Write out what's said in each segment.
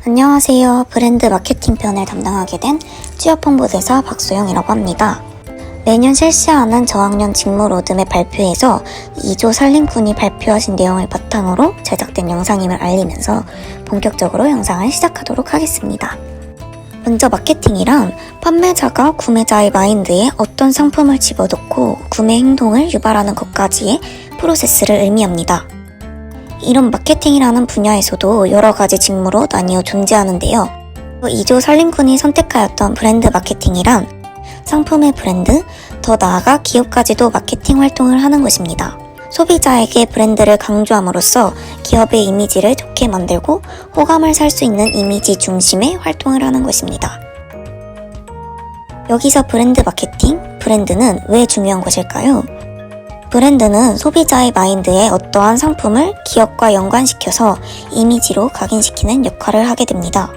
안녕하세요. 브랜드 마케팅 편을 담당하게 된 취업홍보대사 박소영이라고 합니다. 매년 실시하는 저학년 직무 로드맵 발표에서 2조 살림꾼이 발표하신 내용을 바탕으로 제작된 영상임을 알리면서 본격적으로 영상을 시작하도록 하겠습니다. 먼저 마케팅이란 판매자가 구매자의 마인드에 어떤 상품을 집어넣고 구매 행동을 유발하는 것까지의 프로세스를 의미합니다. 이런 마케팅이라는 분야에서도 여러 가지 직무로 나뉘어 존재하는데요. 2조 살림꾼이 선택하였던 브랜드 마케팅이란 상품의 브랜드, 더 나아가 기업까지도 마케팅 활동을 하는 것입니다. 소비자에게 브랜드를 강조함으로써 기업의 이미지를 좋게 만들고 호감을 살 수 있는 이미지 중심의 활동을 하는 것입니다. 여기서 브랜드 마케팅, 브랜드는 왜 중요한 것일까요? 브랜드는 소비자의 마인드에 어떠한 상품을 기업과 연관시켜서 이미지로 각인시키는 역할을 하게 됩니다.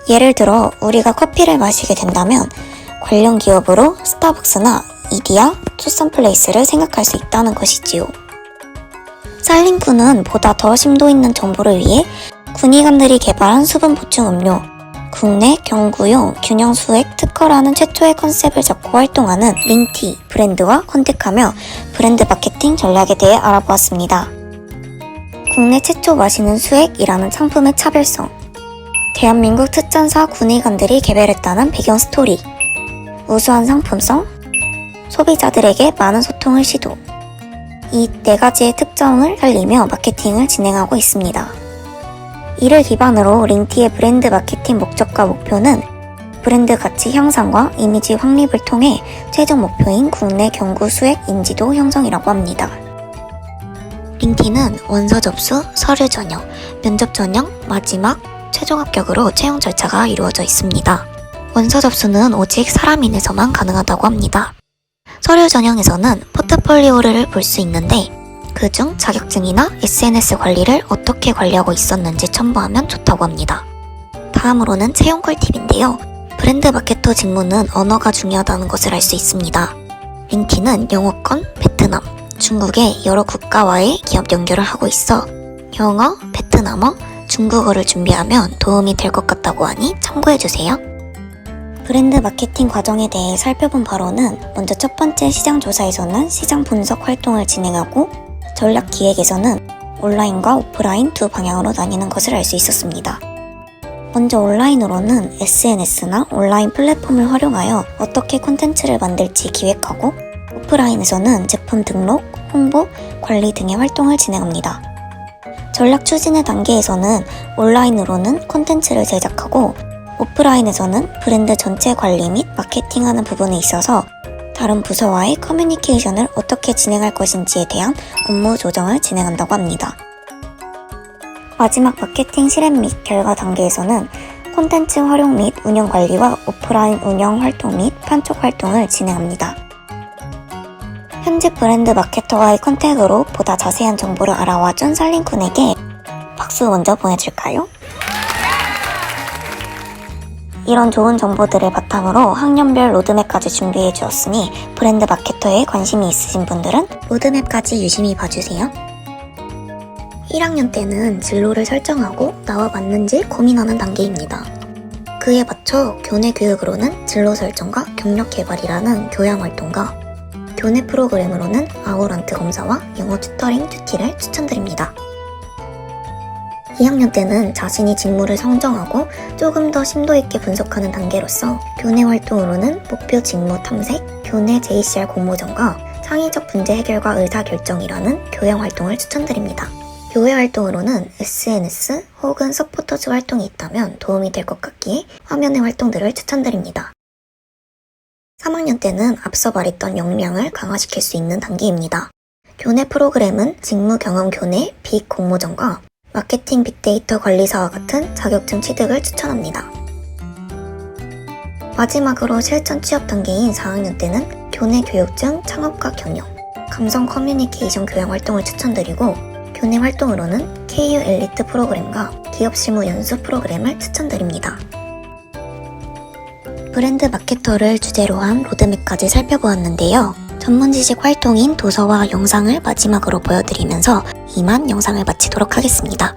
예를 들어 우리가 커피를 마시게 된다면 관련 기업으로 스타벅스나 이디야, 투썸플레이스를 생각할 수 있다는 것이지요. 살림꾼은 보다 더 심도 있는 정보를 위해 군의관들이 개발한 수분 보충 음료, 국내 경구용 균형 수액 특허라는 최초의 컨셉을 잡고 활동하는 링티 브랜드와 컨택하며 브랜드 마케팅 전략에 대해 알아보았습니다. 국내 최초 마시는 수액이라는 상품의 차별성, 대한민국 특전사 군의관들이 개발했다는 배경 스토리, 우수한 상품성, 소비자들에게 많은 소통을 시도, 이 4가지의 특성을 살리며 마케팅을 진행하고 있습니다. 이를 기반으로 링티의 브랜드 마케팅 목적과 목표는 브랜드 가치 향상과 이미지 확립을 통해 최종 목표인 국내 경구 수액 인지도 형성이라고 합니다. 링티는 원서 접수, 서류 전형, 면접 전형, 마지막, 최종 합격으로 채용 절차가 이루어져 있습니다. 원서 접수는 오직 사람인에서만 가능하다고 합니다. 서류 전형에서는 포트폴리오를 볼 수 있는데 그중 자격증이나 SNS 관리를 어떻게 관리하고 있었는지 첨부하면 좋다고 합니다. 다음으로는 채용 꿀팁인데요. 브랜드 마케터 직무는 언어가 중요하다는 것을 알 수 있습니다. 링티는 영어권, 베트남, 중국의 여러 국가와의 기업 연결을 하고 있어 영어, 베트남어, 중국어를 준비하면 도움이 될 것 같다고 하니 참고해주세요. 브랜드 마케팅 과정에 대해 살펴본 바로는 먼저 첫 번째 시장 조사에서는 시장 분석 활동을 진행하고 전략 기획에서는 온라인과 오프라인 두 방향으로 나뉘는 것을 알 수 있었습니다. 먼저 온라인으로는 SNS나 온라인 플랫폼을 활용하여 어떻게 콘텐츠를 만들지 기획하고 오프라인에서는 제품 등록, 홍보, 관리 등의 활동을 진행합니다. 전략 추진의 단계에서는 온라인으로는 콘텐츠를 제작하고 오프라인에서는 브랜드 전체 관리 및 마케팅하는 부분에 있어서 다른 부서와의 커뮤니케이션을 어떻게 진행할 것인지에 대한 업무 조정을 진행한다고 합니다. 마지막 마케팅 실행 및 결과 단계에서는 콘텐츠 활용 및 운영 관리와 오프라인 운영 활동 및 판촉 활동을 진행합니다. 현직 브랜드 마케터와의 컨택으로 보다 자세한 정보를 알아와준 살림꾼에게 박수 먼저 보내줄까요? 이런 좋은 정보들을 바탕으로 학년별 로드맵까지 준비해 주었으니 브랜드 마케터에 관심이 있으신 분들은 로드맵까지 유심히 봐주세요. 1학년 때는 진로를 설정하고 나와 맞는지 고민하는 단계입니다. 그에 맞춰 교내 교육으로는 진로 설정과 경력 개발이라는 교양 활동과 교내 프로그램으로는 아우란트 검사와 영어 튜터링 튜티를 추천드립니다. 2학년 때는 자신이 직무를 성정하고 조금 더 심도 있게 분석하는 단계로서 교내 활동으로는 목표 직무 탐색, 교내 JCR 공모전과 창의적 문제 해결과 의사결정이라는 교양 활동을 추천드립니다. 교회 활동으로는 SNS 혹은 서포터즈 활동이 있다면 도움이 될 것 같기에 화면의 활동들을 추천드립니다. 3학년 때는 앞서 말했던 역량을 강화시킬 수 있는 단계입니다. 교내 프로그램은 직무 경험 교내 빅 공모전과 마케팅 빅데이터 관리사와 같은 자격증 취득을 추천합니다. 마지막으로 실전 취업 단계인 4학년 때는 교내 교육증 창업과 경영, 감성 커뮤니케이션 교양 활동을 추천드리고 교내 활동으로는 KU 엘리트 프로그램과 기업 실무 연수 프로그램을 추천드립니다. 브랜드 마케터를 주제로 한 로드맵까지 살펴보았는데요. 전문 지식 활동인 도서와 영상을 마지막으로 보여드리면서 이만 영상을 마치도록 하겠습니다.